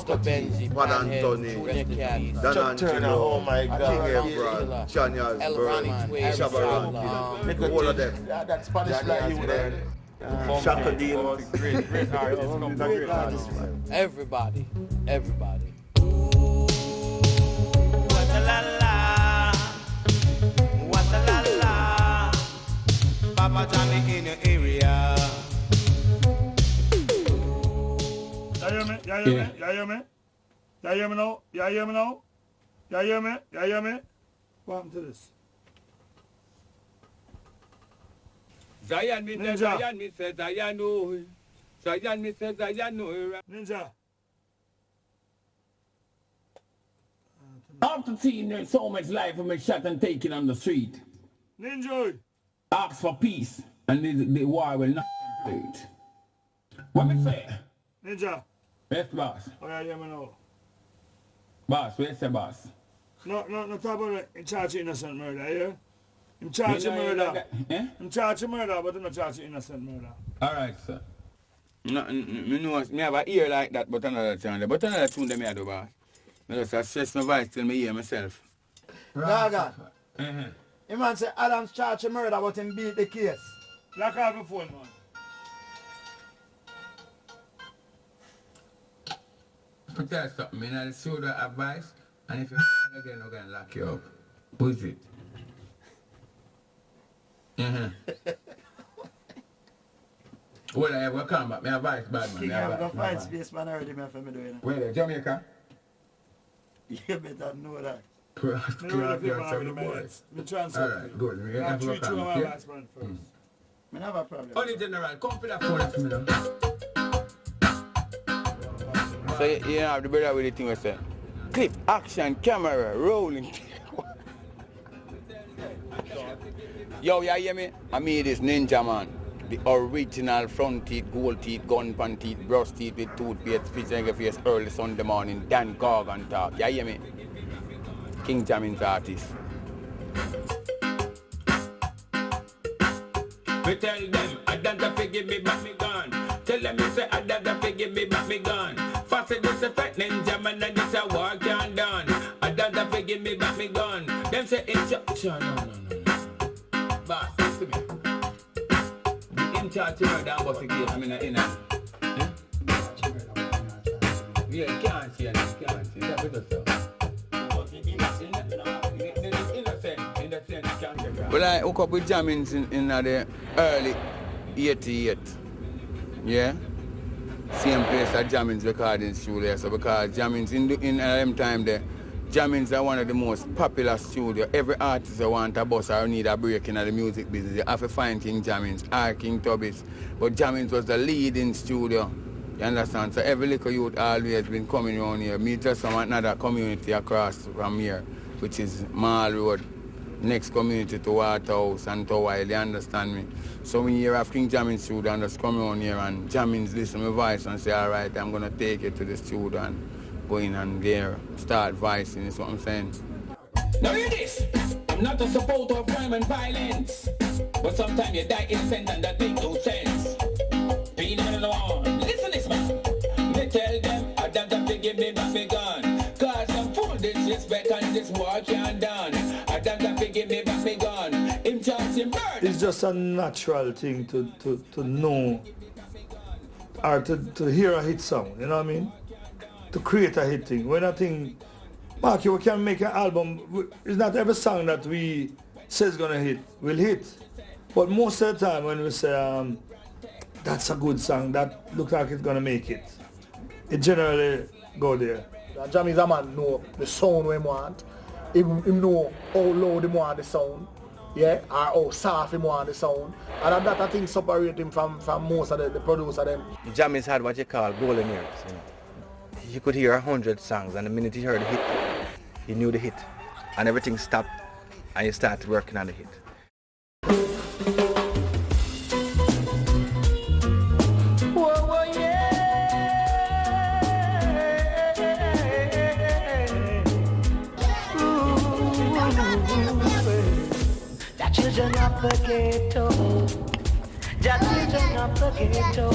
Mr. Benji, Juan Anthony, Dan Angelo, oh my God. King Ebron, Johnny Osborne, Shabba Rankin, all of them. That Spanish guy you there. Chaka Demus. Great artist. everybody. What a la la, what a la la. Papa Johnny in the area. You hear me? What happened to this? Zion, me Ninja. say Zion, me say Zion, no. Zion, me say Zion, no. Ninja. After seeing there's so much life of me shot and taken on the street, Ninja. ask for peace, and the war will not complete. What me say? Ninja. Yes, boss. Oh, yeah, hear me now. Boss, where's the boss? No, talk about it. In charge of innocent murder, yeah? In charge of murder. In charge of murder, but in charge of innocent murder. All right, sir. No, me know, me have a ear like that, but another tune. But another tune them I do, boss. Me just stress my voice till me hear myself. Gaga. The man say Adam's charged of murder, but him beat the case. Lock off the phone, man. I'll tell you something, man. I'll show the advice, and if you again, I'm going to lock you up. Who's it? Well, I ever come back. My advice, bad man. King, I'm going to find space, man. Already, man, for me doing it. Where, Jamaica? You better know that. Me transfer. Alright, good. Me I'll have to treat you work on on my it, last man first. I have a problem. Only General, come for that phone for me now. So you have the brother with the thing we say. Clip, action, camera, rolling. Yo, you hear me? I made this Ninja Man. The original front teeth, gold teeth, gun pan teeth, brush teeth with toothpaste, fish and face early Sunday morning, Dan Gargan talk. You hear me? King Jammy's artist. We tell them, I don't forgive me back me gun. Tell them, you say, I don't forgive me back me gun. Fast this effect, Ninja Man, and this a war can done. I don't forgive me back me gun. Them say, instruction, no. Boss, listen to me. The in charge of murder and bust the case, I'm in a. Yeah, you can't see it, you can't see it. That's what Well, I hook up with Jammins in the early 88. Yeah? Same place at Jammins recording studio. So because Jammins in them time there, Jammins are one of the most popular studio. Every artist that want a bus or need a break in the music business, you have to find King Jammins or King Tubbies. But Jammins was the leading studio. You understand? So every little youth always been coming around here. Me just from another community across from here, which is Mall Road. Next community to Waterhouse and Towile, you understand me? So when you hear of King Jammin's studio and just come around here and Jammin's listen to my voice and say, all right, I'm going to take it to the studio and go in and there, start voicing, is what I'm saying. Now hear this. I'm not a supporter of crime and violence, but sometimes you die innocent and that makes no sense. Beenie Man alone. Listen this man. They tell them I don't have to give me back my gun, cause I'm full disrespect and this war can't done. I don't have to give me back my gun. Him charging murder. It's just a natural thing to know or to hear a hit song, you know what I mean? To create a hit thing. When I think, Mark, we can make an album, it's not every song that we say is gonna hit, will hit. But most of the time when we say, that's a good song, that looks like it's gonna make it, it generally go there. Jammy's a man know the sound we want. Him know how loud him want the sound, yeah, or how soft him want the sound. And that I think separate him from most of the producer them. Jammy's had what you call golden ears. You know. He could hear 100 songs, and the minute he heard the hit, he knew the hit. And everything stopped, and he started working on the hit. Children of the ghetto, just children of the ghetto,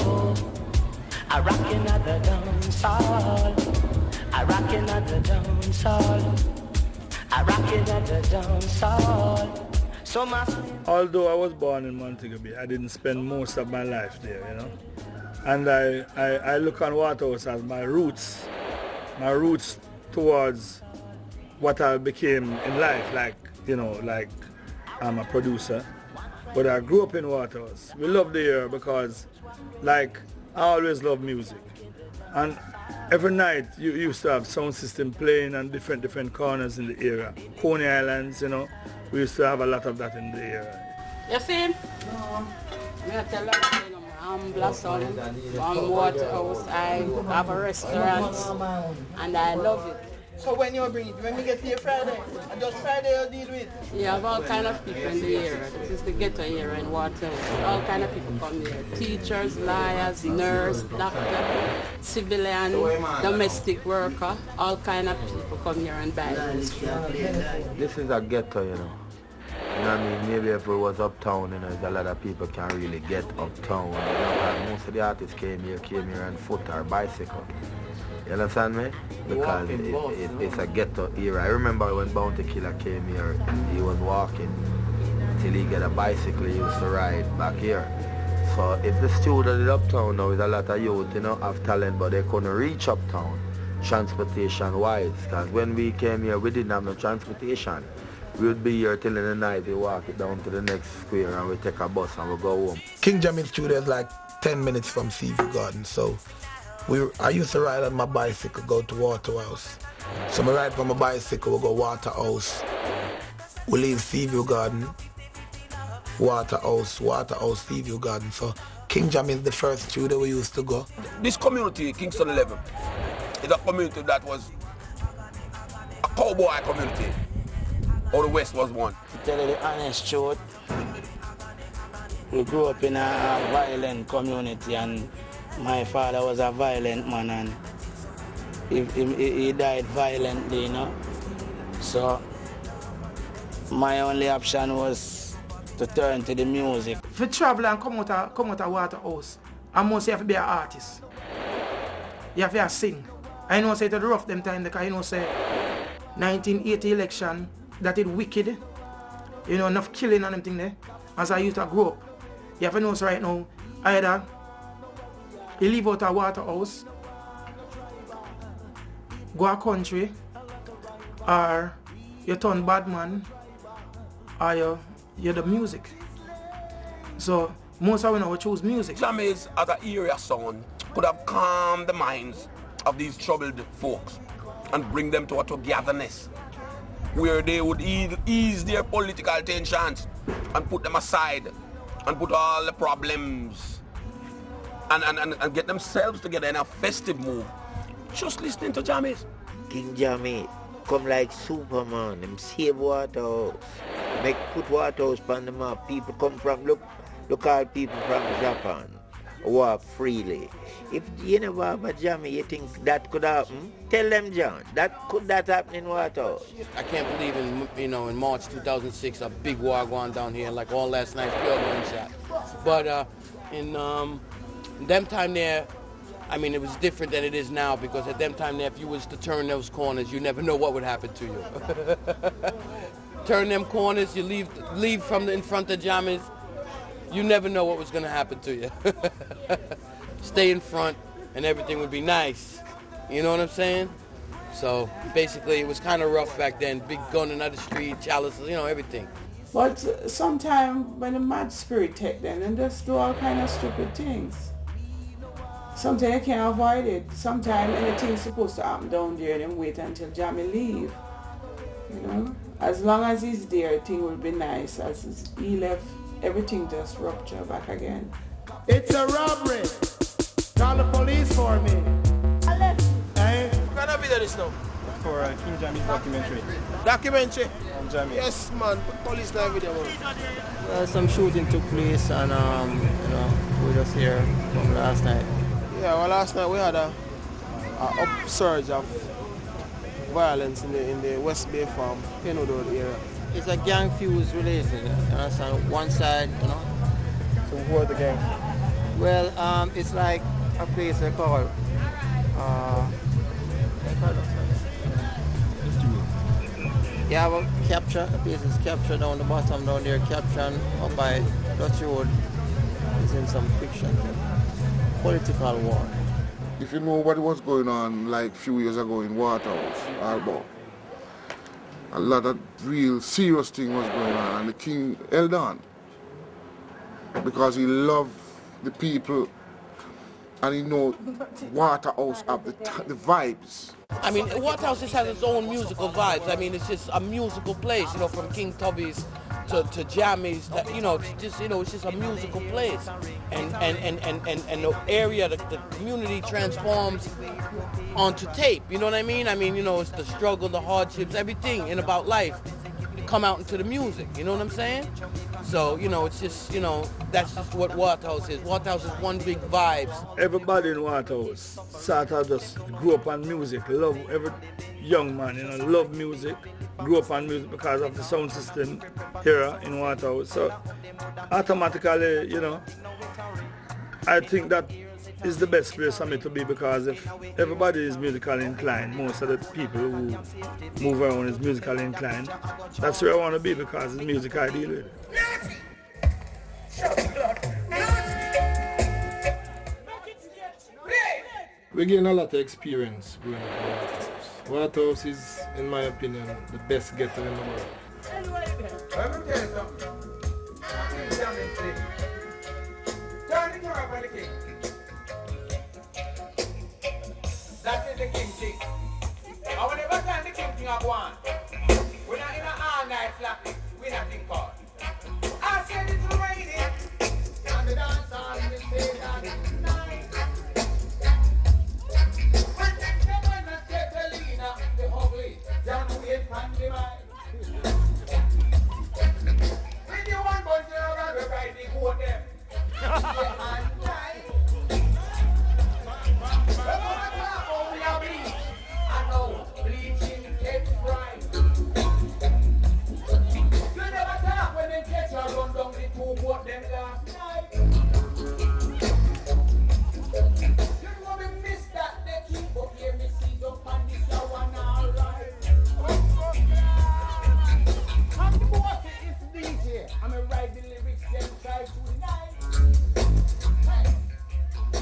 are rocking at the dance hall. rocking at the dance hall. I rocking at the dance hall. So although I was born in Montego Bay, I didn't spend most of my life there, you know. And I look on Waterhouse as my roots towards what I became in life, like, you know, like I'm a producer. But I grew up in Waterhouse. We love the area because, like, I always love music. And every night you used to have sound system playing on different corners in the area. Coney Islands, you know, we used to have a lot of that in the area. You see? No. I'm Blossom from Waterhouse. I have a restaurant and I love it. So when you bring it, when we get here Friday, and just Friday you deal with? You have all kind of people in the area. This is the ghetto area in Waterhouse. All kind of people come here. Teachers, lawyers, nurse, doctor, civilian, domestic worker. All kind of people come here and buy this. This is a ghetto, you know. You know what I mean? Maybe if it was uptown, you know, a lot of people can't really get uptown. You know, most of the artists came here on foot or bicycle. You understand me? Because it's a ghetto era. I remember when Bounty Killer came here, he was walking till he get a bicycle he used to ride back here. So if the students in uptown now is a lot of youth, you know, have talent, but they couldn't reach uptown transportation-wise. Because when we came here, we didn't have no transportation. We would be here till in the night, we walk it down to the next square and we take a bus and we go home. King Jammy studio is like 10 minutes from Seaview Garden, so I used to ride on my bicycle, go to Waterhouse. So I ride from my bicycle, we go Waterhouse. We leave Seaview Garden, Waterhouse, Seaview Garden. So King Jammy is the first studio we used to go. This community, Kingston 11, is a community that was a cowboy community. All the West was one. To tell you the honest truth, we grew up in a violent community and my father was a violent man and he died violently, you know. So my only option was to turn to the music. If you travel and come out of Waterhouse, I must have to be an artist. You have to sing. I know say to the rough them time because you know say 1980 election that it wicked. You know, enough killing and everything there. As I used to grow up. You have to know so right now, either you leave out a Waterhouse, go a country, or you turn bad man, or you're the music. So most of them will choose music. Jammy's as an area sound could have calmed the minds of these troubled folks and bring them to a togetherness where they would ease their political tensions and put them aside and put all the problems and get themselves together in a festive mood. Just listening to Jammies. King Jammy come like Superman, him save Waterhouse, put Waterhouse on the map. People come from, local people from Japan, walk freely. If you never have a Jammy, you think that could happen? Tell them, John, could that happen in Waterhouse? I can't believe in March 2006 a big war going down here like all last night, pure gunshot. But in them time there, I mean, it was different than it is now because at them time there, if you was to turn those corners, you never know what would happen to you. Turn them corners, you leave from in front of Jammies, you never know what was going to happen to you. Stay in front and everything would be nice. You know what I'm saying? So basically it was kind of rough back then. Big gun in the street, chalices, you know, everything. But sometimes when the mad spirit take them and just do all kind of stupid things. Sometimes you can't avoid it. Sometimes anything's supposed to happen down there and wait until Jammy leave. You know? As long as he's there, thing will be nice. As he left, everything just rupture back again. It's a robbery. Call the police for me. Hey? What kind of video this now? For King Jammy's documentary. Documentary? On Jammy. Yes, man. Police live video. Some shooting took place and we were just here from last night. Yeah, well, last night we had a upsurge of violence in the West Bay Farm, Penwood Road area. It's a gang fuse related, you understand? One side, you know. So who are the gang? Well, it's like a place they call You have a capture, the piece is capture down the bottom down there, caption up by Dutch Road. It's in some fiction, political war. If you know what was going on like a few years ago in Waterhouse, Arbor, a lot of real serious thing was going on, and the king held on because he loved the people and he know Waterhouse have the vibes. I mean, Waterhouse just has its own musical vibes. I mean, it's just a musical place, you know, from King Tubby's to Jammy's, you know, it's just a musical place. And the area, the community transforms onto tape, you know what I mean? I mean, you know, it's the struggle, the hardships, everything in about life come out into the music, you know what I'm saying? So, you know, it's just, you know, that's just what Waterhouse is. Waterhouse is one big vibes. Everybody in Waterhouse sort of just grew up on music, love every young man, you know, love music, grew up on music because of the sound system here in Waterhouse. So automatically, you know, I think that is the best place for me to be, because if everybody is musically inclined, most of the people who move around is musically inclined, that's where I want to be, because it's music I deal with. We're getting a lot of experience growing up in Waterhouse. Waterhouse is, in my opinion, the best ghetto in the world. Let me tell you something. King Jammy thing. Turn the camera for the king. That is the king thing. And whenever time the king thing I go on, we're not in an all-night flapping. We're not in call. I said it's raining. And the dance on the stage and tonight. When they come on and say Selena, the ugly, John Wayne and the mind. When you want bunch of around, we ride the boat them. And night. I know bleaching gets right. You never talk when they catch a run down the two boat them last night. You know we missed that they keep up here, me see up on this one alright. I'm the boss, it's DJ. I'm a write the lyrics then try tonight. Hey,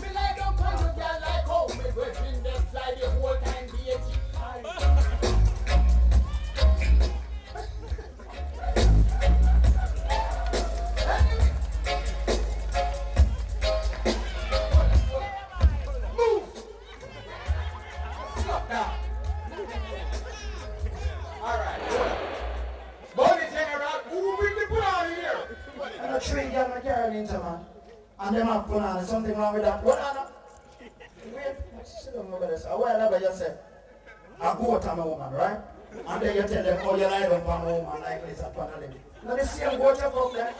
me lie down on you girl like how me virgin them fly the whole time be a and them have banana, something wrong with that. Banana. Wait, sit down over there. A while ago you said, I go to my woman, right? And then you tell them, oh, you lie down for my woman like this upon a limit. Let me see them go to from there.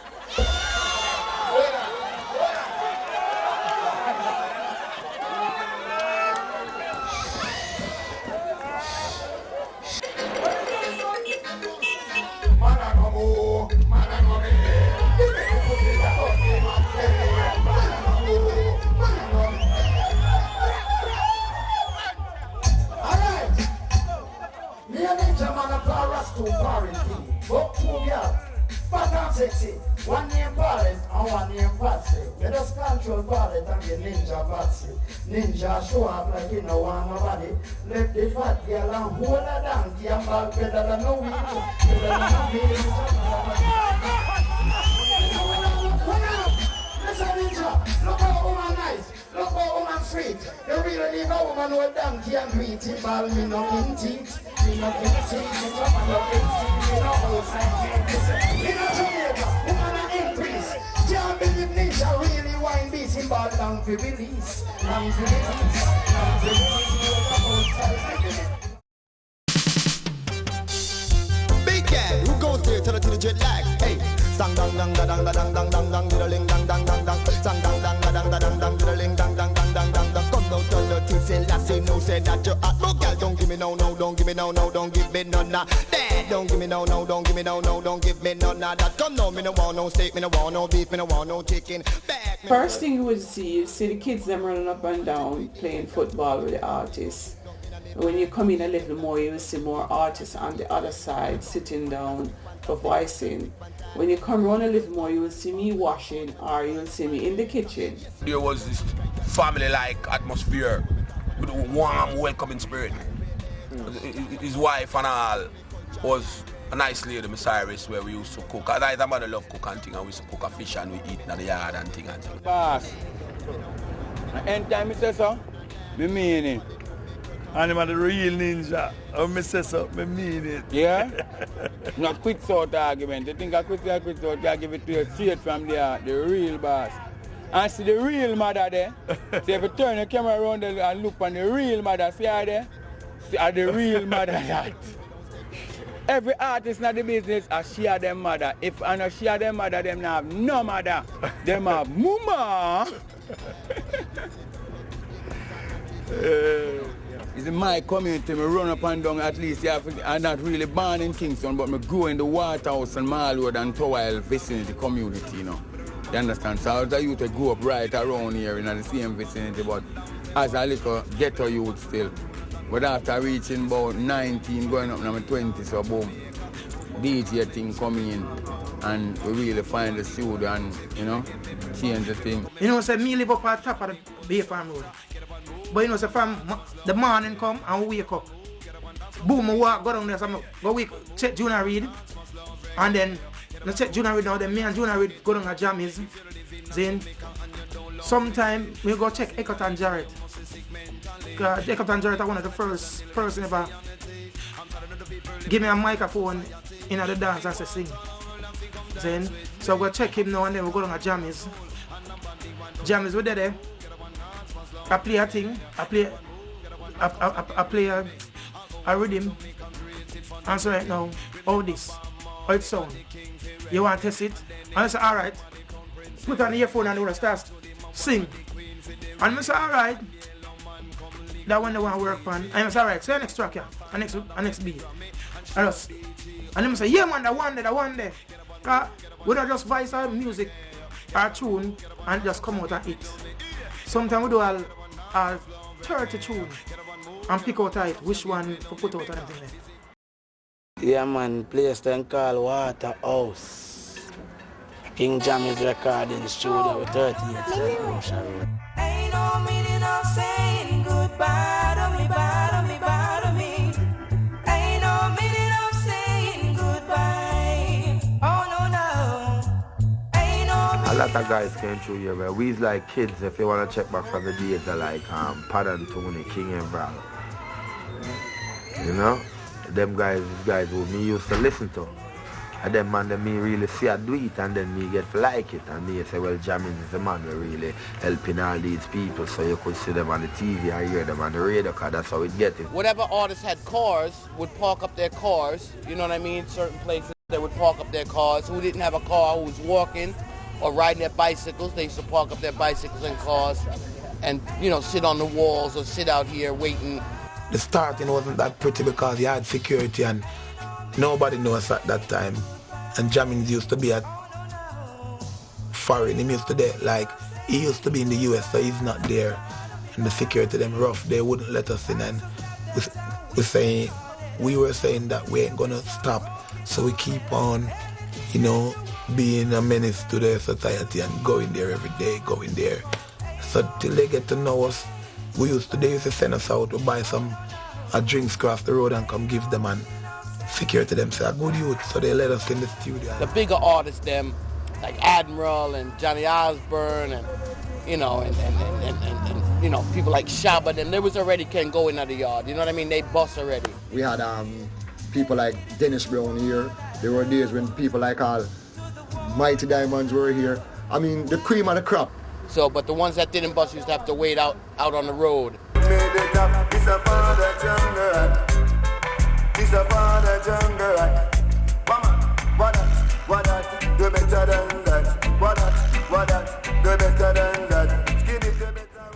Sexy. One name Paris and one name Patsy. You just control Paris and the ninja Patsy. Ninja show up like you know want nobody. Let the fat girl and hold a donkey and back better than no weed. Better than no weed. Listen ninja, look how woman nice. Look how woman sweet. You really leave a woman with donkey and greedy. Ball me no king teeth. Me no king teeth. Me no king teeth. Me no outside teeth. Me no Jamaica. Woman a increase. Can't believe ninja really wine beats in ball down for release. Down for release. Down for release. Big cat, who goes there? Tell her to the jet lag. Hey, sang dang dang dang dang dang dang dang dang diddling dang dang dang dang. Sang dang dang dang dang dang dang diddling dang dang dang dang dang dang. Come down, tell her to say lassie, no say that you're hot. No girl, don't give me no, don't give me no, don't give me none of that. Don't give me no, don't give me no, don't give me none of that. Come no, me no want no steak, me no want no beef, me no want no chicken. Back. First thing you see the kids them running up and down playing football with the artists. When you come in a little more, you will see more artists on the other side sitting down for voicing. When you come around a little more, you will see me washing or you will see me in the kitchen. There was this family-like atmosphere with a warm, welcoming spirit. His wife and all was a nice lady, Miss Iris, where we used to cook. I mother love cook and thing, and we used to cook a fish and we eat in the yard and thing and thing. Boss, anytime I say so, I mean it. And I'm the real ninja. I say so, I mean it. Yeah? Not quick sort argument. You think I quit sort, I give it to you straight from the heart, the real boss. And see the real mother there. See if you turn the camera around and look on the real mother, see her there? See her the real mother that. Every artist in the business I share them mother. If I not share them mother, them not have no mother. Them have mama. It's in my community, I run up and down at least. I'm not really born in Kingston, but I grew in the Waterhouse and Mall Road and Towel vicinity community, you know. You understand? So as a youth, I grew up right around here in the same vicinity, but as a little ghetto youth still. But after reaching about 19, going up to my 20s, so boom, DJ thing coming in, and we really find the studio and, you know, change the thing. You know, say me live up at top of the Bay Farm Road. But you know, say from the morning come and we wake up. Boom, I walk, go down there, so I go wake, check Junior Reid. And then, I check Junior Reid now, then me and Junior Reid go down to Jammy's. Then, sometime we go check Eckert and Jarrett. Because Eckert and Jarrett are one of the first person ever give me a microphone in the dance and say sing. Then, so we go check him now and then we go down to Jammy's. Jammy's, we're there. I play a thing, I play a rhythm, and so right now, all this, how it sound, you want to test it? And I say, alright, put on the earphone and you want to start sing. And I say, alright, that one they want to work on. And I say, alright, say next track, yeah, and next beat. And I say, yeah man, that one there. We don't just voice our music, our tune, and just come out and hit. Sometimes we do all 30 tunes and pick out it, which one to put out and everything there. Yeah man, place then called Waterhouse. King Jammy's recording studio with 38 Ocean Road. Ain't no meaning of saying goodbye to me, bye to me. Ain't no meaning of saying goodbye. Oh no. Ain't no A lot of guys came through here, but we's like kids if you want to check back from the days of like Padden, Tony, King and Val. You know? Them guys, these guys who me used to listen to. And them man, me really see I do it and then me get to like it. And me say, well, Jammin is the man who really helping all these people so you could see them on the TV and hear them on the radio because that's how it get it. Whatever artists had cars would park up their cars, you know what I mean? Certain places they would park up their cars. Who didn't have a car, who was walking or riding their bicycles, they used to park up their bicycles and cars and, you know, sit on the walls or sit out here waiting. The starting wasn't that pretty because you had security and nobody knows at that time. And Jammins used to be at foreign, he used to there, like he used to be in the US, so he's not there. And the security them rough, they wouldn't let us in, and we were saying that we ain't gonna stop. So we keep on, you know, being a menace to the society and going there every day, going there. So till they get to know us, they used to send us out to buy some drinks across the road and come give them, and security them say a good youth, so they let us in the studio. The bigger artists them, like Admiral and Johnny Osbourne and you know, and you know, people like Shabba, them, they was already can go in the yard, you know what I mean? They bust already. We had people like Dennis Brown here. There were days when people like all Mighty Diamonds were here. I mean, the cream of the crop. So, but the ones that didn't bust used to have to wait out on the road.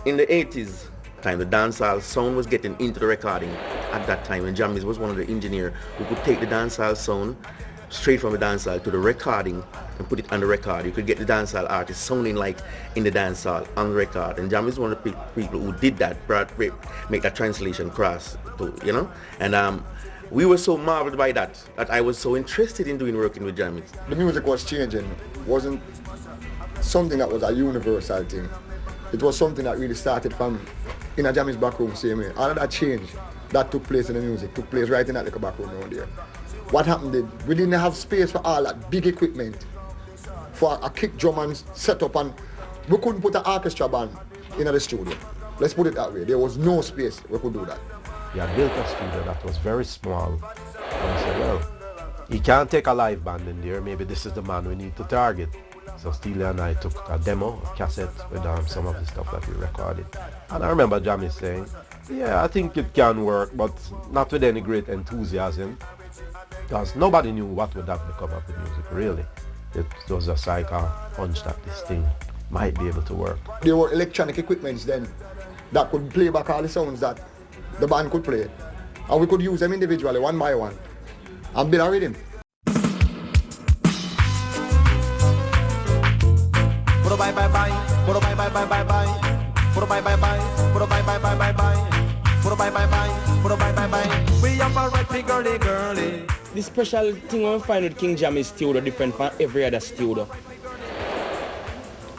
In the 80s time, the dancehall sound was getting into the recording at that time, and Jammies was one of the engineers who could take the dancehall sound straight from the dancehall to the recording and put it on the record. You could get the dancehall artist sounding like in the dancehall on the record. And Jammy is one of the people who did that, make that translation cross, you know. And we were so marveled by that I was so interested in working with Jammy. The music was changing. It wasn't something that was a universal thing. It was something that really started from in a Jammy's back room, same way. All of that change that took place in the music took place right in that little back room down there. What happened is we didn't have space for all that big equipment for a kick drum and setup, and we couldn't put an orchestra band in the studio. Let's put it that way. There was no space we could do that. He had built a studio that was very small. And we said, well, he can't take a live band in there. Maybe this is the man we need to target. So Steely and I took a demo, a cassette with some of the stuff that we recorded. And I remember Jammy saying, yeah, I think it can work, but not with any great enthusiasm. Because nobody knew what would have become of the music, really. It was just like a hunch that this thing might be able to work. There were electronic equipments then that could play back all the sounds that the band could play. And we could use them individually, one by one, and build a rhythm. Bye bye bye, bye bye bye bye bye bye, bye bye bye bye, bye bye bye bye bye, bye bye bye, bye bye bye. We have a right girly. The special thing we find with King Jammy's studio different from every other studio.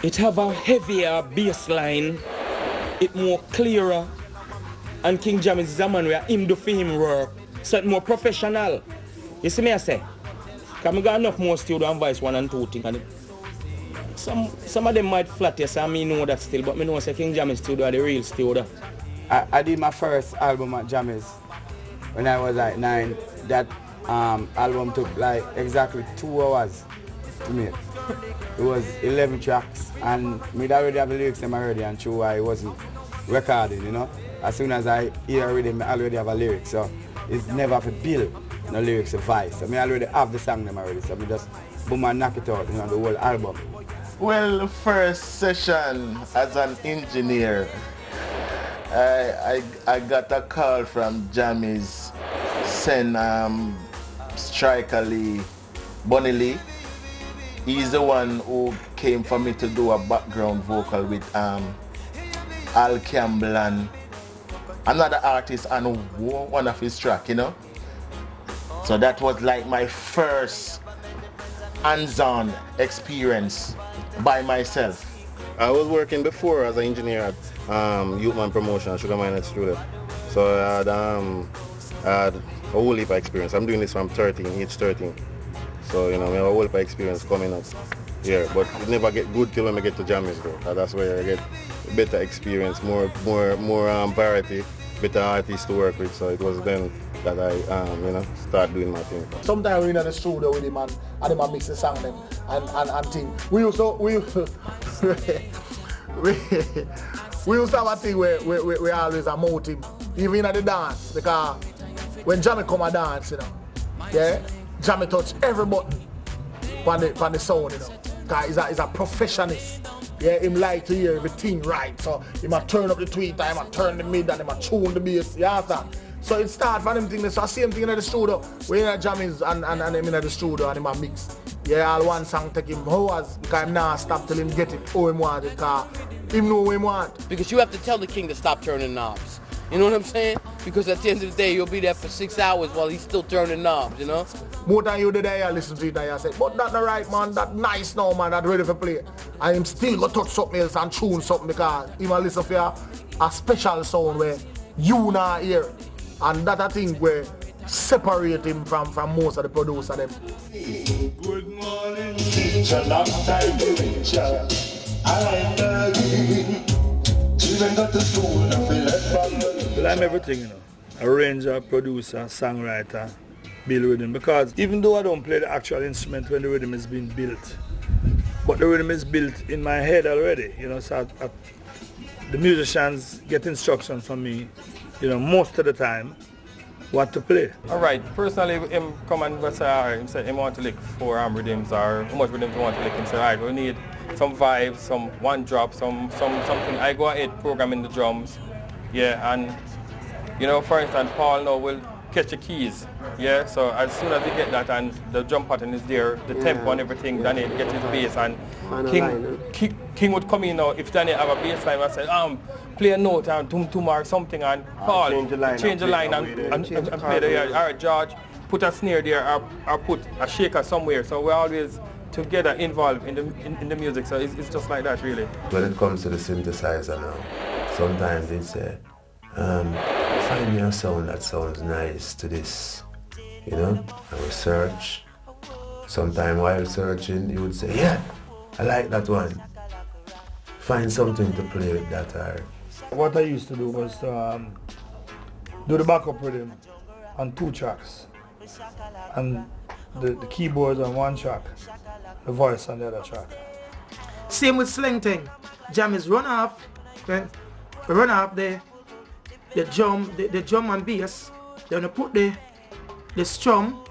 It have a heavier bass line, it more clearer, and King Jammy's is a man where him do for him work, so it more professional. You see me I say? Because I got enough more studio and voice 1 and 2 things. And some of them might flat, yes, I mean know that still, but I know say King Jammy's studio the real studio. I did my first album at Jammy's when I was like 9. That album took like exactly 2 hours to make. It was 11 tracks, and me already have the lyrics in my already, and true I wasn't recording, you know. As soon as I hear rhythm, I already have a lyric, so it's never for build no lyrics of voice. So me already have the song them already, so me just boom and knock it out, you know, the whole album. Well, the first session as an engineer, I got a call from Jammy's send Striker Lee, Bunny Lee. He's the one who came for me to do a background vocal with Al Campbell and another artist on one of his tracks, you know. So that was like my first hands-on experience by myself. I was working before as an engineer at Youthman Promotion, Sugar Minor Studio. So I had a whole heap of experience. I'm doing this from age 13. So, you know, I have a whole heap of experience coming up here. But it never get good till when I get to Jammy's though. That's where I get better experience, more variety, better artists to work with. So it was then that I, you know, start doing my thing. Sometimes we're in the studio with him and him mix the song them and thing. We used to have a thing where we always promote him, even at the dance, because when Jammy come a dance, you know, yeah, Jammy touch every button on the sound, you know, because he's a professionalist. Yeah, him like to hear everything right, so he might turn up the tweeter, he might turn the mid, and he might tune the bass, you understand? So it starts from them things, so same thing in the studio. We're in the Jammy's and him in the studio and him a mix. Yeah, all one song take him hours because him not stop till him get it how him want it, because him know what him want. Because you have to tell the king to stop turning knobs. You know what I'm saying? Because at the end of the day, you'll be there for 6 hours while he's still turning knobs, you know? More than you did there, you listen to it and you say, but that the right man, that nice now man, that ready for play. And him still go touch something else and tune something because he might listen for a special sound where you not hear. And that a thing where separate him from most of the producer them. Good morning, teacher, long time teacher. I love you. Children got to school, nothing left from the. Well, I'm everything, you know. Arranger, producer, songwriter, build rhythm. Because even though I don't play the actual instrument when the rhythm is being built, but the rhythm is built in my head already, you know, so the musicians get instructions from me, you know, most of the time, what to play. All right, personally, him come and go say, him say, him want to lick 4 rhythms or how much rhythms you want to lick. Him say, all right, we need some vibes, some one drop, something. I go ahead programming the drums, yeah, and, you know, for instance, Paul now will catch the keys. Yeah, so as soon as you get that and the drum pattern is there, the tempo and everything, Danny gets his bass and King would come in now if Danny have a bass line and say, play a note and tum or something and Paul change the line and play the alright George, put a snare there or put a shaker somewhere. So we're always together involved in the music. So it's just like that really. When it comes to the synthesizer now, sometimes they say, find me a sound that sounds nice to this, you know, and we search. Sometime while searching, you would say, yeah, I like that one. Find something to play with that. What I used to do was to do the backup rhythm on 2 tracks, and the keyboards on 1 track, the voice on the other track. Same with sling thing. Jam is run off the drum and bass, then we put the strum,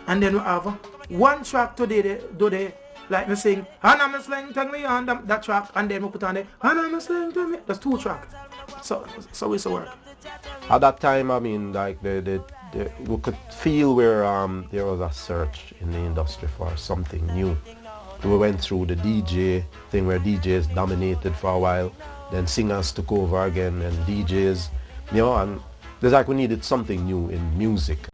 and then we have 1 track to do the like me sing, and I'm a sling tell me on that track, and then we put on the and I'm a sling tell me. That's 2 tracks. So it's a work. At that time, I mean, like we could feel where there was a search in the industry for something new. We went through the DJ thing where DJs dominated for a while. Then singers took over again and DJs, you know, and there's like we needed something new in music.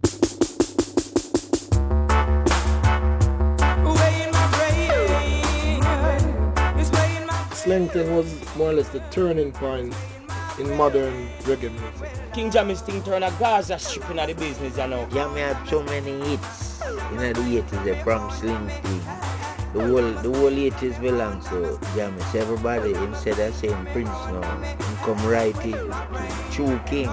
Slang thing was more or less the turning point in modern reggae music. King Jammy's thing turn a Gaza strip in the business, you know. Jammy had so many hits in the 80s from Sling thing. The whole 80s belongs to Jammy. So everybody, instead of saying Prince now, come right in to True King.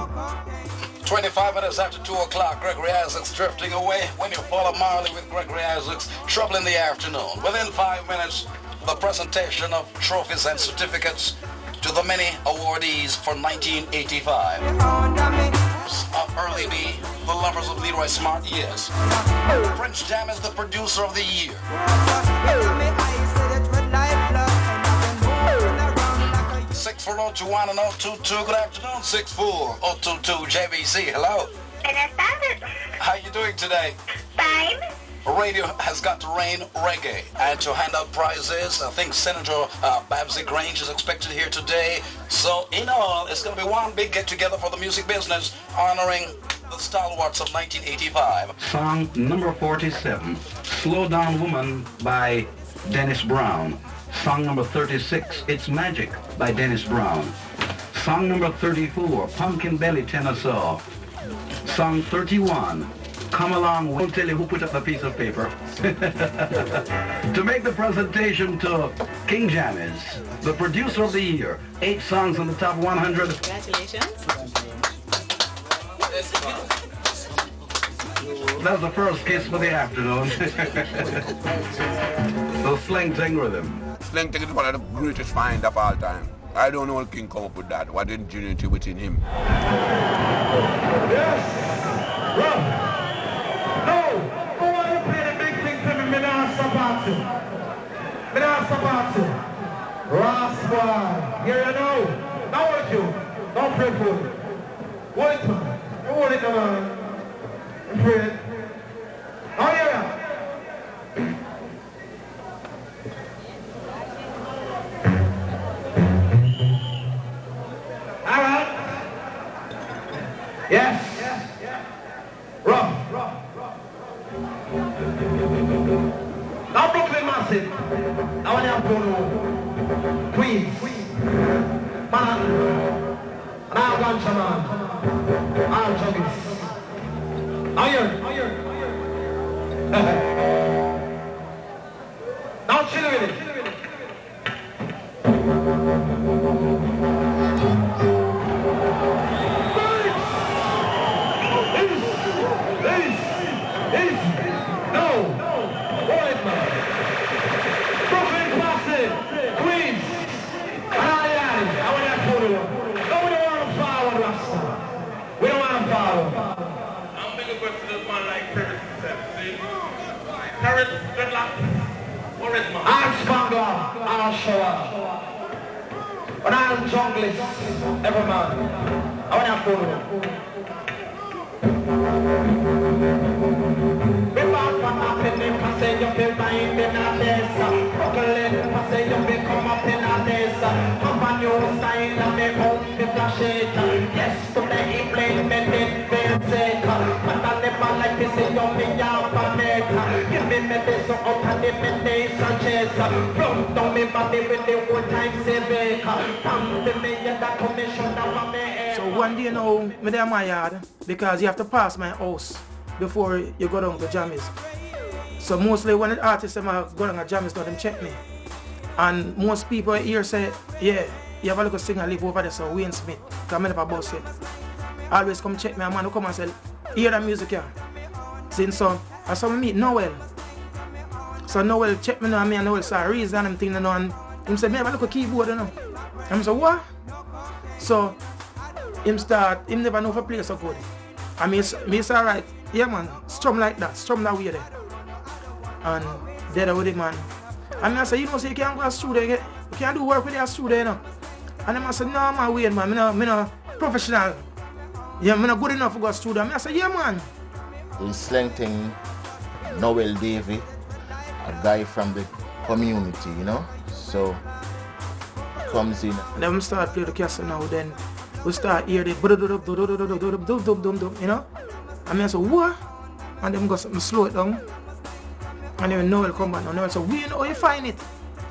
25 minutes after 2 o'clock, Gregory Isaacs drifting away. When you follow Marley with Gregory Isaacs, Trouble in the Afternoon. Within 5 minutes, the presentation of trophies and certificates to the many awardees for 1985. Early B, the lovers of Leroy Smart, yes. Prince Jam is the producer of the year. 64021 and 022. Good afternoon, 64022 JBC. Hello. How you doing today? Fine. Radio has got to reign reggae, and to hand out prizes, I think Senator Babsy Grange is expected here today. So in all, it's going to be one big get-together for the music business, honoring the stalwarts of 1985. Song number 47, Slow Down Woman by Dennis Brown. Song number 36, It's Magic by Dennis Brown. Song number 34, Pumpkin Belly Tenor. Song 31, Come Along, won't tell you who put up the piece of paper. To make the presentation to King Jammies, the producer of the year, 8 songs in the top 100. Congratulations. That's the first kiss for the afternoon. The Sling Ting rhythm. Sling Ting is one of the greatest finds of all time. I don't know what King come up with that, what ingenuity within him. Yes! Rough! No! Who want to play the big thing to me? Me not support you. Me not support you. Rascal! Here you know. Now what you? Don't pray for it. Hold it, man. Hold it, man. I'm afraid. Oh, yeah. All right. Yes. Rough. Now Brooklyn Massive. I want to have Queens. Manhattan. And I'll Ganja Man. I'll Juggies. Iron. Now chill with it. I'm Spangler, I'm Shower. When I'm junglist, every man, I want to have fun with him. So one day now, me there in my yard because you have to pass my house before you go down to Jammy's. So mostly when the artists them go down to Jammy's, now them check me. And most people here say, yeah, you have a little singer live over there, so Wayne Smith, because I never boss it. Always come check me, a man who come and say, hear the music here. Since so, I saw me meet Noel. So Noel check me now, and me and Noel saw a reason and thing, you know, and him said, me have a little keyboard, you know. And I said, what? So, him never know if I play so good. And me say, alright, yeah man, strum like that, strum that way there. And there with it, man. And I said, you know, so you can't go to studio, you can't do work with your studio, you know. And I said, no man, wait man, I'm not professional. Yeah, I'm not good enough to go to studio. And I said, yeah man. He's slanting Noel Davey, a guy from the community, you know. So comes in. Then we start playing the cassette now, then we start hear the you know. And I said, what? And then go slow it down. And then Noel come back now. Noel said, we know how you find it.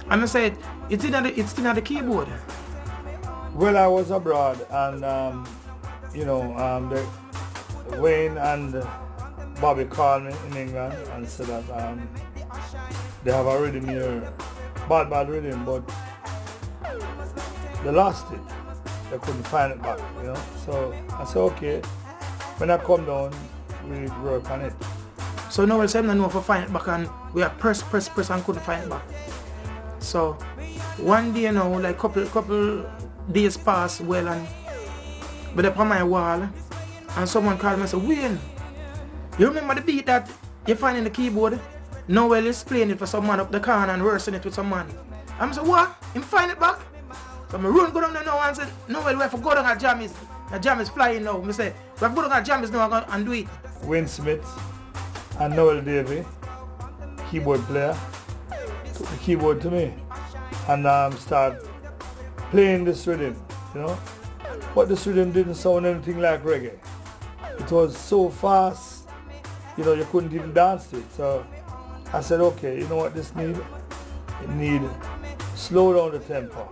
And I said, it's in the keyboard. Well, I was abroad and you know, Wayne and Bobby called me in England and said that they have a rhythm here, bad rhythm, but they lost it. They couldn't find it back, you know. So I said, okay, when I come down, we work on it. So Noel said, I know if I find it back, and we are press and couldn't find it back. So one day, you know, like couple days passed well, and but up on my wall, and someone called me and said, Wayne, you remember the beat that you find in the keyboard? Noel is playing it for some man up the corner and rehearsing it with some man. I said, what? Him find it back? So I run go down there now and said, Noel, we have to go down at Jammy's. The Jam is flying now. I said, we have to go down at Jammy's now and do it. Wayne Smith and Noel Davey, keyboard player, took the keyboard to me and start playing this rhythm, you know. But this rhythm didn't sound anything like reggae. It was so fast, you know, you couldn't even dance to it. So I said, okay, you know what this need? It need slow down the tempo.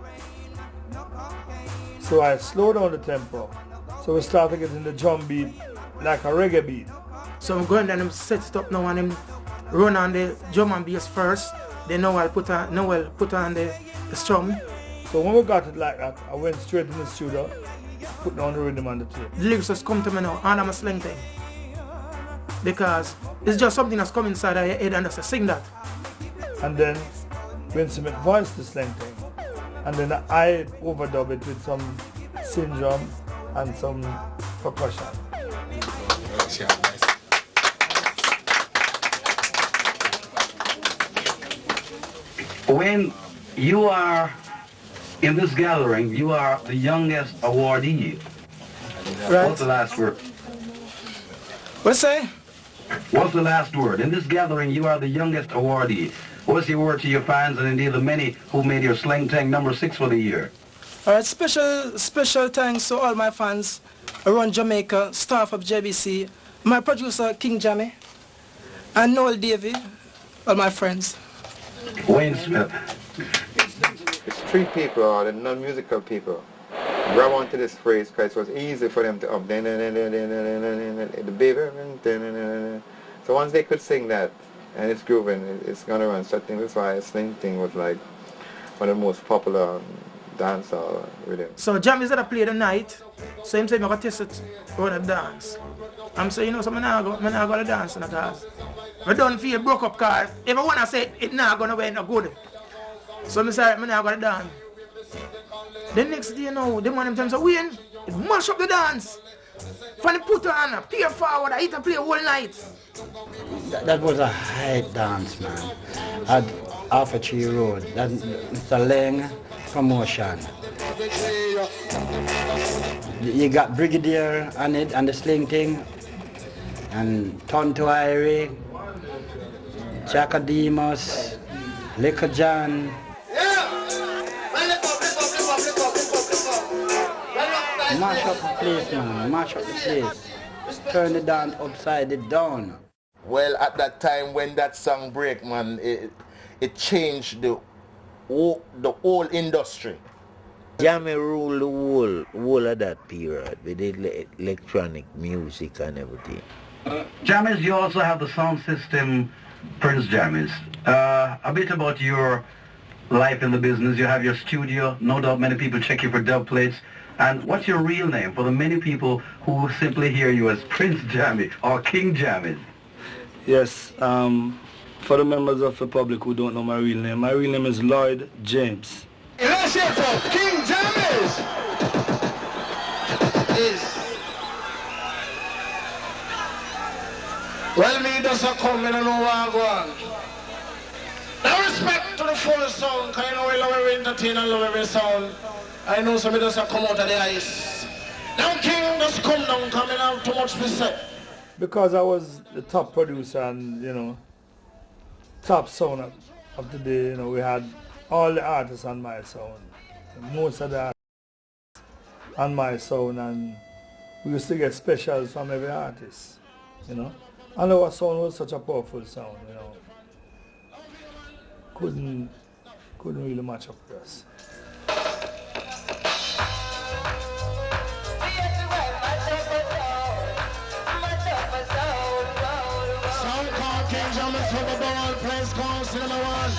So I slowed down the tempo. So we started getting the drum beat like a reggae beat. So I'm going down and set it up now and him run on the drum and bass first. Then Noel put on the strum. So when we got it like that, I went straight in the studio, put down the rhythm on the tape. The lyrics just come to me now, and I'm a slang thing. Because it's just something that's come inside of your head and I sing that. And then Wayne Smith voiced the slang thing. And then I overdub it with some syndrome and some percussion. When you are in this gathering, you are the youngest awardee. Right. What's the last word? What's that? What's the last word? In this gathering, you are the youngest awardee. What's your word to your fans and indeed the many who made your Slang Tank #6 for the year? All right, special thanks to all my fans around Jamaica, staff of JBC, my producer King Jammy, and Noel Davey, all my friends. Wayne Smith. The street people or the non-musical people grab onto this phrase because it was easy for them to up the baby. So once they could sing that and it's grooving, it's gonna run. So I think that's why Sling Thing was like one of the most popular dancehall rhythms. So Jammy said I play the night, so him said I'm gonna test it on the dance. I'm saying, you know, so I'm not going to dance because I don't feel broke up because if I want to say it not going to be no good. So I'm sorry, I'm not going to dance. The next day, you know, the man them say, Wayne, it mash up the dance. When they put on, play forward, I eat and play all night. That was a high dance, man. At Alpha Tree Road. That's a Lang promotion. You got Brigadier on it and the Sling Thing. and Tonto Irie, Chaka Demus, Liquor John. Mash up the place, man. Mash up the place. Turn the dance upside it down. Well, at that time when that song break, man, it changed the whole industry. Jammy ruled the whole of that period with the electronic music and everything. Jammies, you also have the sound system, Prince Jammies. A bit about your life in the business. You have your studio. No doubt many people check you for dub plates. And what's your real name for the many people who simply hear you as Prince Jammy or King Jammy? Yes, for the members of the public who don't know my real name is Lloyd James. Let's hear for King Jammies. Well, me doesn't come in and no one go on. Now respect to the full sound, because you know we love every entertainer and love every sound. I know somebody doesn't come out of the ice. Now King just come down, coming out too much to say. Because I was the top producer and, you know, top sound of the day, you know, we had all the artists on my sound. Most of the artists on my sound, and we used to get specials from every artist, you know. And our sound was such a powerful sound, you know. Couldn't really match up with us. Sound called King Jammy for the ball, place called Cinema One.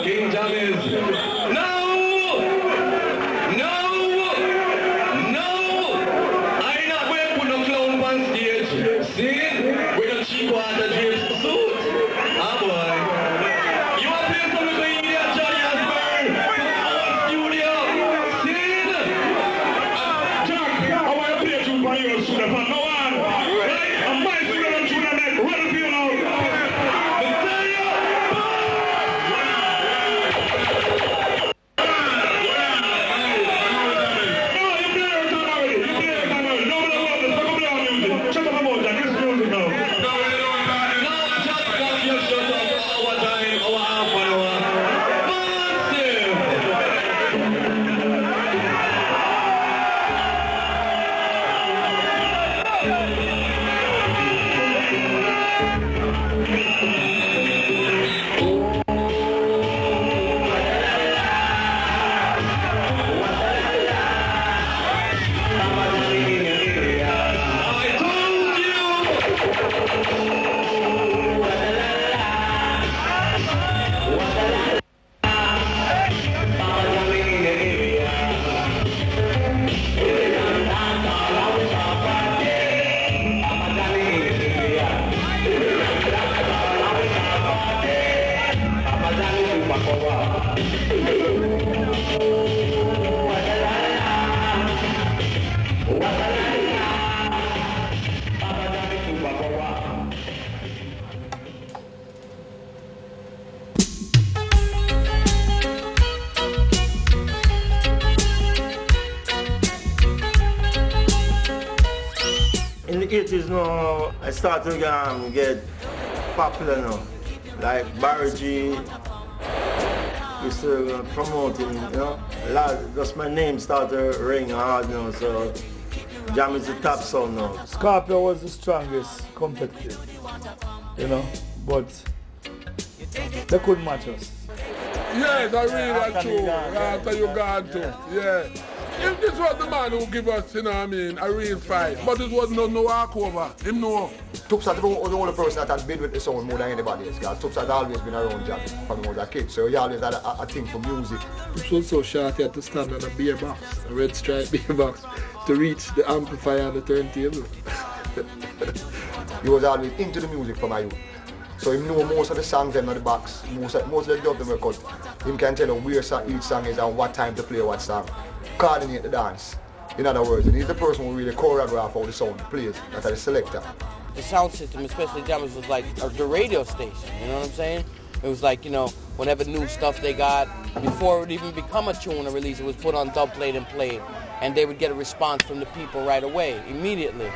King Jammy's. In the 80s now, I started to get popular now. Like Barry G used to promoting, you know. A lot, just my name started to ring hard now, so Jam is the top sound now. Scorpio was the strongest competitive, you know, but they couldn't match us. Yes, I read that true. After you gone to, yeah. If this was the man who give us, you know what I mean, a real fight, but it was no walkover, him know. Toops was the only person that has been with the sound more than anybody else, because Toops has always been around Jammy from when he was a kid, so he always had a thing for music. Toops was so short he had to stand on a beer box, a red stripe beer box, to reach the amplifier and the turntable. He was always into the music from my youth. So him know most of the songs them in the box, most of the dub them record. Him can tell you where each song is and what time to play what song. Coordinate the dance. In other words, and he's the person who really choreograph how the sound plays. That's the selector. The sound system, especially Jammers, was like the radio station, you know what I'm saying? It was like, you know, whenever new stuff they got, before it would even become a tune or release, it was put on dub plate and played. And they would get a response from the people right away, immediately.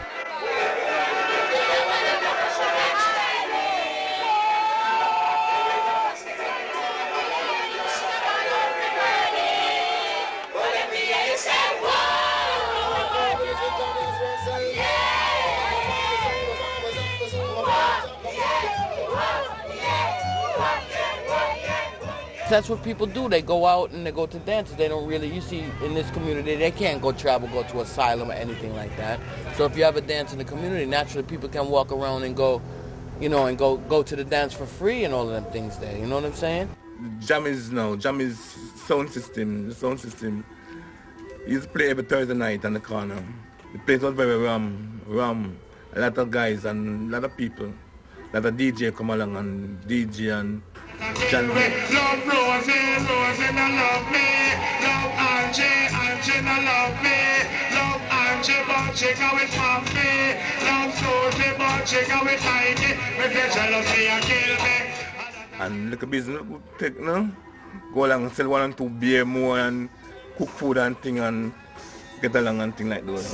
That's what people do. They go out and they go to dances. They don't really, you see in this community, they can't go travel, go to asylum or anything like that. So if you have a dance in the community, naturally people can walk around and go, you know, and go to the dance for free and all of them things there. You know what I'm saying? Jammy's sound system, he used to play every Thursday night on the corner. The place was very rum. A lot of guys and a lot of people. A lot of DJ come along and DJ and John. Love Rosie, Rosie no love me. Love Angie, Angie no love me. Love Angie, but she go with Puffy. Love Susie, but she go with Heidi. With the jealousy and kill me. And little business would take, no? Go along and sell 1 and 2 beer more and cook food and thing and get along and thing like those.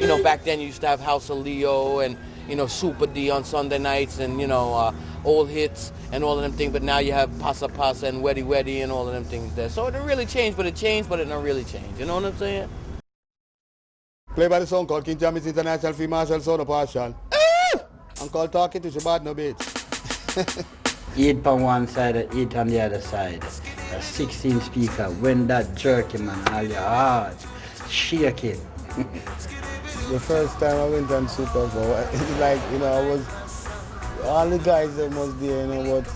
You know, back then you used to have House of Leo and, you know, Super D on Sunday nights and, you know, old hits and all of them things. But now you have Pasa Pasa and Weddy Weddy and all of them things there. So it didn't really change, but it don't really change. You know what I'm saying? Play by the song called King Jammy's International Free Martial Sound of Partial. I'm called talking to Shabbat no bitch. 8 on one side, 8 on the other side. A 16 speaker. When that jerky, man, all your heart shaking. The first time I went on Super Bowl, it's like, you know, I was, all the guys that was there, you know, but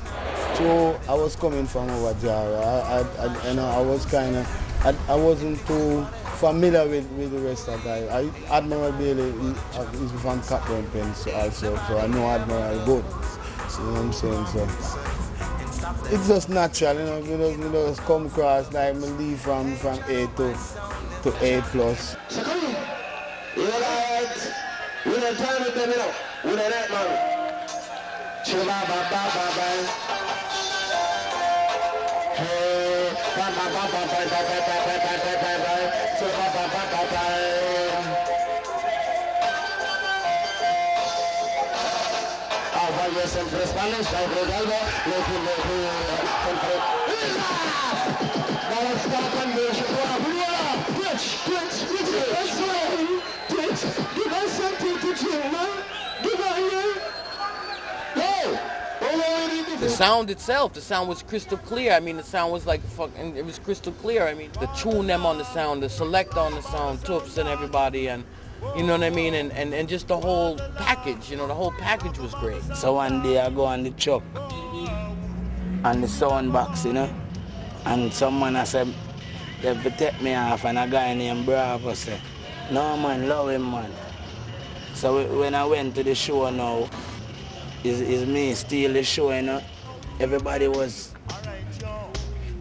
so I was coming from over Jara. I was kind of, I wasn't too familiar with the rest of the guys. Admiral Bailey is from Cotton Pens also, so I know Admiral good. So, you know what I'm saying? So it's just natural, you know, just come across, like, me leave from A to A plus. You know that? We don't time with them, you know. We don't that, man. Chill ba ba ba ba ba. Hey, ba ba ba ba ba ba ba ba ba ba ba ba ba. Chill ba ba ba ba ba. Yo siempre Spanish, algo, vamos a estar con Dios, give us something to chill, man. Give out here. The sound itself, the sound was crystal clear. I mean, the sound was like fucking, it was crystal clear. I mean, the tune them on the sound, the select on the sound, Toops and everybody, and you know what I mean? And just the whole package, you know, the whole package was great. So one day I go on the truck, on the sound box, you know, and someone I said, they take me off, and a guy named Bravo said, no man, love him, man. So when I went to the show now, is me steal the show, you know. Everybody was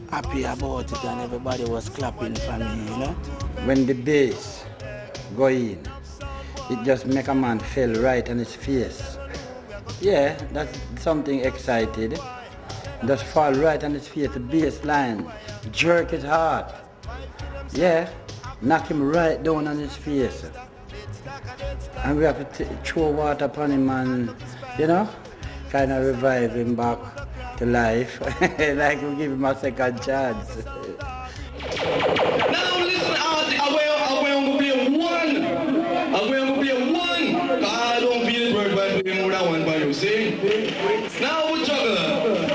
happy about it and everybody was clapping for me, you know. When the bass go in, it just make a man feel right on his face. Yeah, that's something excited. Just fall right on his face, the bass line, jerk his heart. Yeah, knock him right down on his face. And we have to throw water upon him and, you know, kind of revive him back to life. Like we give him a second chance. Now listen, I'm going to play one. I'm going to play one. I don't feel it by playing more than one by you, see? Now we juggle.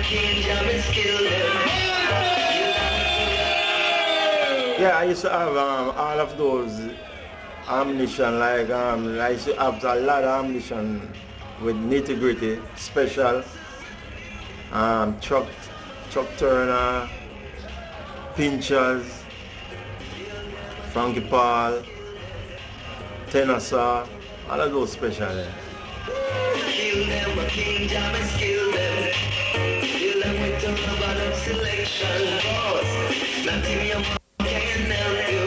King Jammy skill them. Yeah, I used to have all of those ammunition, like I used to have a lot of ammunition with Nitty Gritty, Special, Chuck Turner, Pinchers, Frankie Paul, Tennessee, all of those special. Kill them, King Jammy, kill them. Kill them with the rubber of selection. Nothing your mom can help you.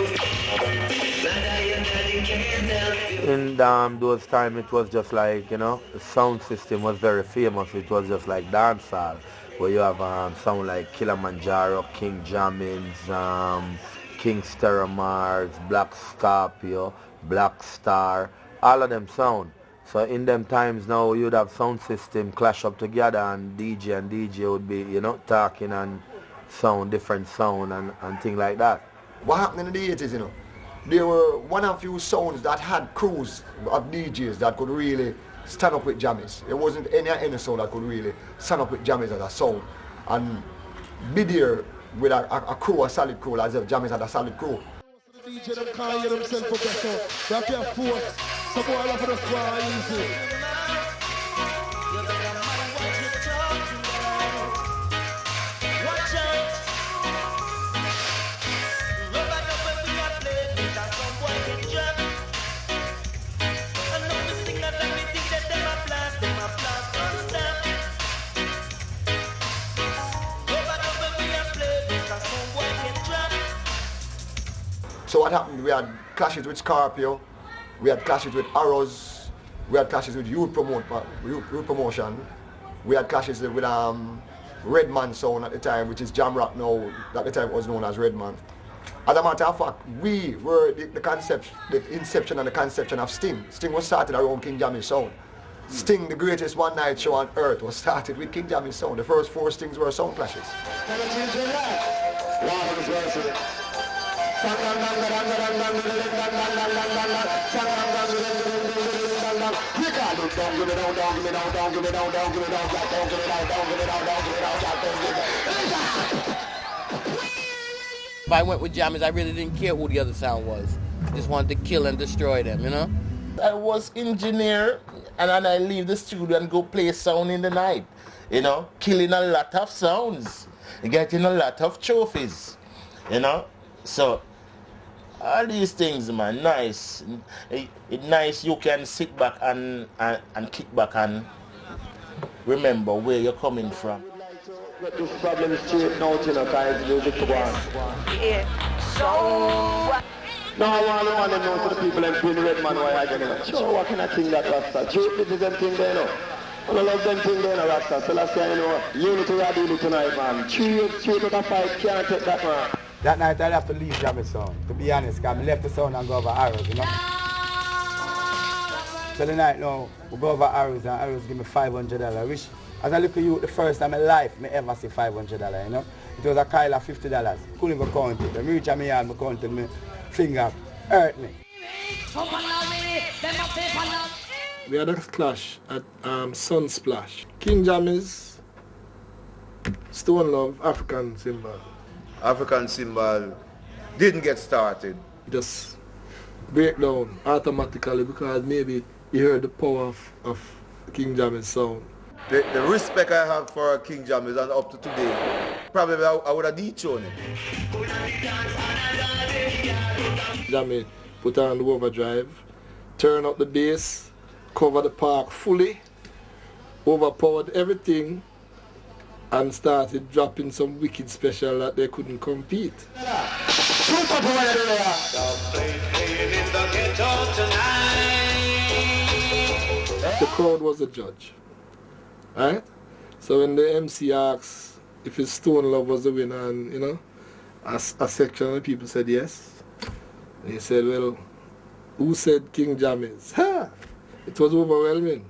Neither your daddy can help you. In those times, it was just like, you know, the sound system was very famous. It was just like dancehall, where you have sound like Kilimanjaro, King Jammy's, King Steramars, Black Scorpio, Black Star, all of them sound. So in them times now, you'd have sound system clash up together, and DJ would be, you know, talking and sound, different sound and things like that. What happened in the 80s, you know? There were one of few sounds that had crews of DJs that could really stand up with jammies. There wasn't any sound that could really stand up with jammies as a sound. And be there with a crew, a solid crew, as if jammies had a solid crew. The DJ them can't hear themselves professor. They can't force. So boy, I love the fly easy. So what happened, we had clashes with Scorpio, we had clashes with Arrows, we had clashes with Youth Promotion, we had clashes with Redman sound at the time, which is Jam Rock now, at the time it was known as Redman. As a matter of fact, we were the inception and the conception of Sting. Sting was started around King Jammy sound. Sting, the greatest one night show on earth, was started with King Jammy sound. The first 4 Stings were sound clashes. If I went with Jammies, I really didn't care who the other sound was. Just wanted to kill and destroy them, you know? I was engineer, and then I leave the studio and go play sound in the night. You know, killing a lot of sounds, getting a lot of trophies, you know? So, all these things, man, nice. It's nice you can sit back and kick back and remember where you're coming from. Get this problem straight now, you know, because music to go on. Yeah. So... Now I want to know to the people and pin Redman why I get it. Sure, what kind of thing that Rasta? Straight is them thing there, no? I love them thing there, no, Rasta. So last time, you know, unity we are doing tonight, man. 3 years straight out of 5, can't take that, man. That night I'd have to leave Jammy sound, to be honest, because I left the sound and go over Arrows, you know? So the night now, we go over Arrows and Arrows give me $500, which, as I look at you, the first time in life, I ever see $500, you know? It was a Kyle of $50. Couldn't even count it. When I reach my yard, I counted my finger, hurt me. We had a clash at Sunsplash. King Jammy's Stone Love, African Symbol. African Symbol didn't get started. Just break down automatically because maybe he heard the power of King Jammy's sound. The respect I have for King Jammy and up to today, probably I would have dethroned it. Jammy put on the overdrive, turn up the bass, cover the park fully, overpowered everything, and started dropping some wicked special that they couldn't compete. The crowd was the judge, right? So when the MC asks if his Stone Love was the winner, and you know, a section of people said yes, and he said, well, who said King Jammy's? Ha! It was overwhelming.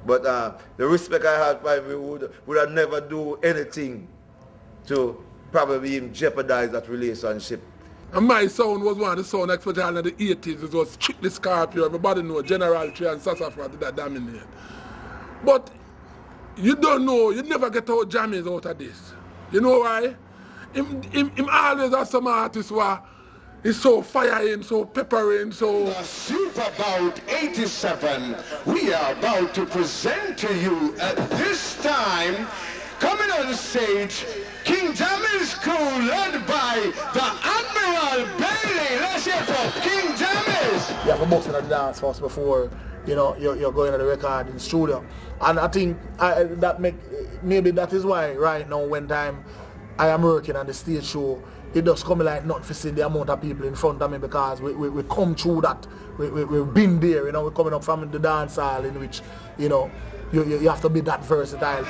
But the respect I had for him, would have never do anything to probably even jeopardize that relationship. And my sound was one of the sound, especially in the 80s. It was strictly Scorpio. Everybody know General Tree and Sassafras that dominate. But you don't know, you never get out Jammies out of this. You know why? him always has some artists where it's so firing, so peppering, so... Super Bout 87, we are about to present to you at this time, coming on stage, King Jammy's crew led by the Admiral Bailey. Let's hear for King Jammy's. You have to bust in the dance first before, you know, you're going to the record in the studio. And I think maybe that is why right now when time I am working on the stage show, it does come like not to see the amount of people in front of me because we come through that. We've been there, you know, we're coming up from the dance hall in which, you know, you have to be that versatile.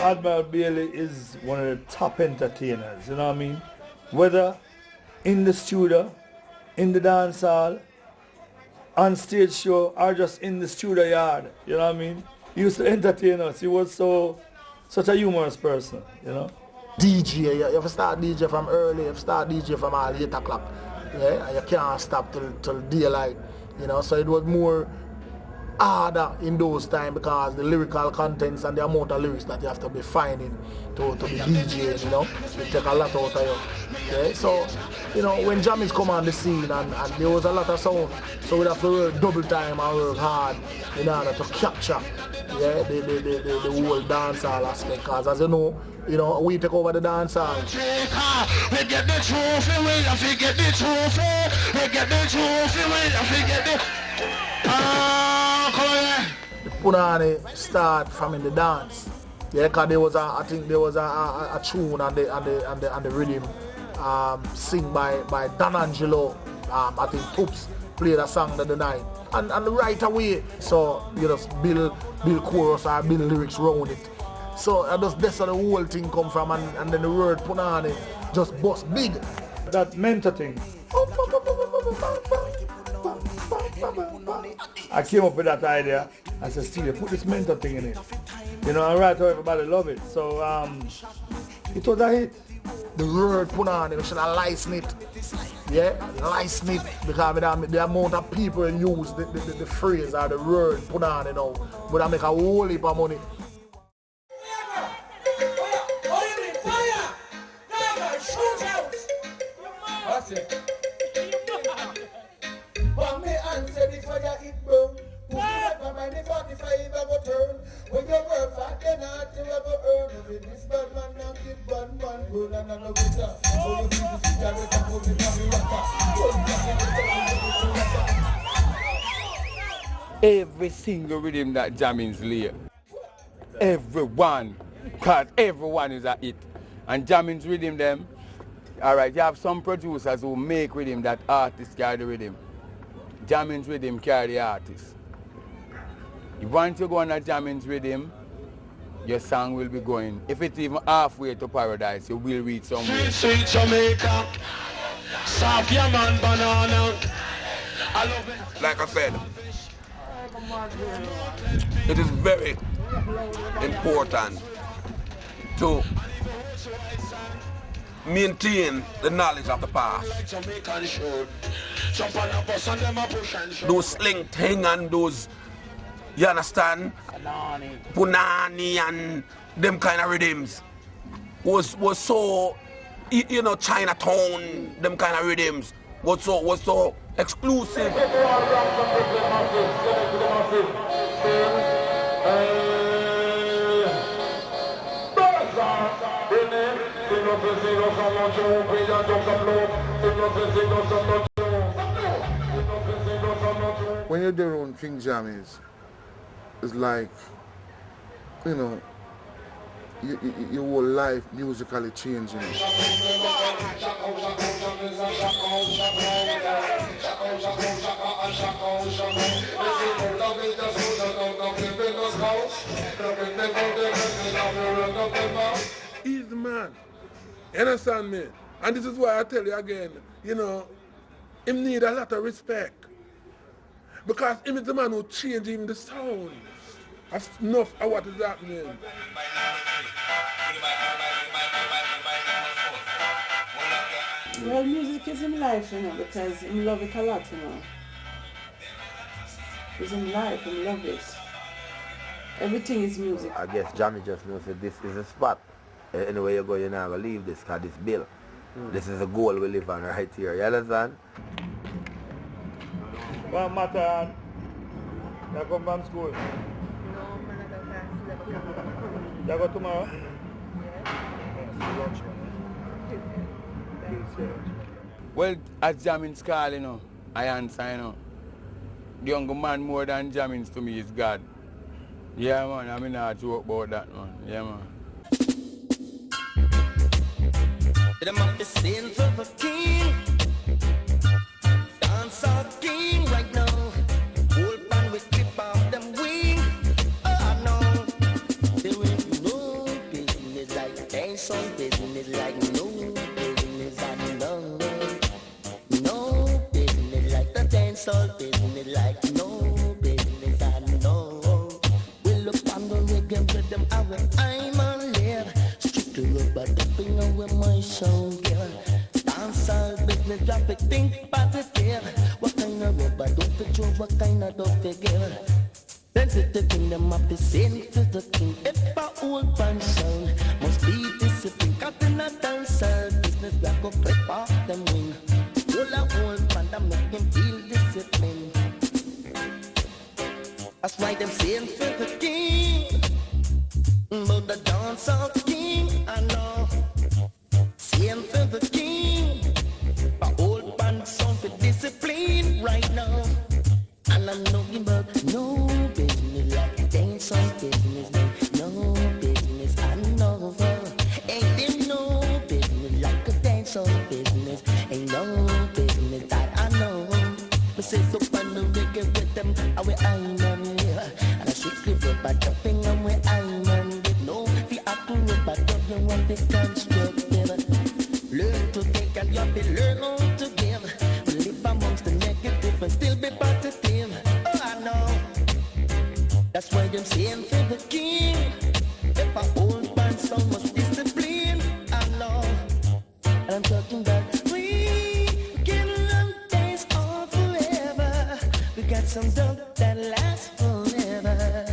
Admiral Bailey is one of the top entertainers, you know what I mean? Whether in the studio, in the dance hall, on stage show, or just in the studio yard, you know what I mean? He used to entertain us. He was such a humorous person, you know? DJ, you have to start DJ from early, you have to start DJ from all 8 o'clock, yeah? And you can't stop till daylight, you know? So it was more harder in those times because the lyrical contents and the amount of lyrics that you have to be finding to be DJing, you know, it take a lot out of you. Okay? So, you know, when Jammies come on the scene and there was a lot of sound, so we'd have to work double time and work hard in order to capture the whole dancehall aspect because as you know, we take over the dancehall. We get the trophy, we have to get the trophy, we get the trophy, we have to get the... The Punani start from in the dance. Yeah, because I think there was a tune and the rhythm sing by Don Angelo. I think Toops played a song the other night. And right away, so you just build chorus or build lyrics around it. So that's where the whole thing come from and then the word Punani just bust big. That mentor thing. I came up with that idea. I said, Steve, put this mentor thing in it. You know, and right how everybody love it. So it was a hit. The word Punani, we should have licensed it. Yeah, licensed it because the amount of people use the phrase or the word Punani now. But I make a whole heap of money. What's it? When you work for the night, you have to earn of it. This bad man now get bad man good and another winter. So you see the cigarette and put it on the water. Every single rhythm that Jammins lay, everyone, because everyone is a hit. And Jammins rhythm them, alright, you have some producers who make rhythm that artists carry the rhythm. Jammins rhythm carry the artist. If once you go on a Jammins rhythm, your song will be going. If it's even halfway to paradise, you will reach somewhere. Sweet Jamaica, soft man banana. I love it. Like I said, it is very important to maintain the knowledge of the past. Those sling thing and those, you understand? Punani and them kind of rhythms was so, you know, Chinatown, them kind of rhythms was so exclusive. When you're doing King Jammies, it's like, you know, your whole life musically changing. He's the man. You understand me? And this is why I tell you again, you know, him need a lot of respect. Because him is the man who changed even the sound. That's enough of what is happening. Well, music is in life, you know, because he love it a lot, you know. It's in life, he love it. Everything is music. I guess Jammy just knows that this is a spot. Anywhere you go, you're not going to leave this, because this bill. This is a goal we live on right here. You understand? Well, Matan, you come from school? No, I'm going to go class. You go tomorrow? Well, as Jammins call, you know, I answer, you know. The younger man more than Jammins to me is God. Yeah, man, I mean, I joke about that, man. Yeah, man. Them up the sin for the king. Dance our king right now. Hold pan with clip off them wing. Oh no. There ain't no business like dance on business like no business I know. No business like the dance on business like no business I know. We look on the reggae with them I'm on live. To rubber dumping over my soul, girl. Dance all business, drop it, think positive. What kind of rubber don't fit you, what kind of dope they girl? Then sit the kingdom of the sin to the king. If I old pan sound, must be discipline. Cause in a dancer, business like a flip off them wing. All a old pan that make him feel discipline. That's why them sin for the king. But the dancehall king, I know. Same for the king. But old band song for discipline right now. And I know him about no business like dancehall business. No business, I know. Ain't there no business like a dancehall business. Ain't no business that I know. But say so on the reggae with them, I will I'm on here. And I strictly rubber jumping on where I'm on. But you want to constructive. Learn to think and you have to learn how to give. Live amongst the negative and still be positive. Oh, I know. That's why I'm saying for the king. If I hold my sound must discipline, I know. And I'm talking about we can love days on forever. We got some dope that lasts forever.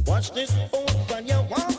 Watch this old one, you want.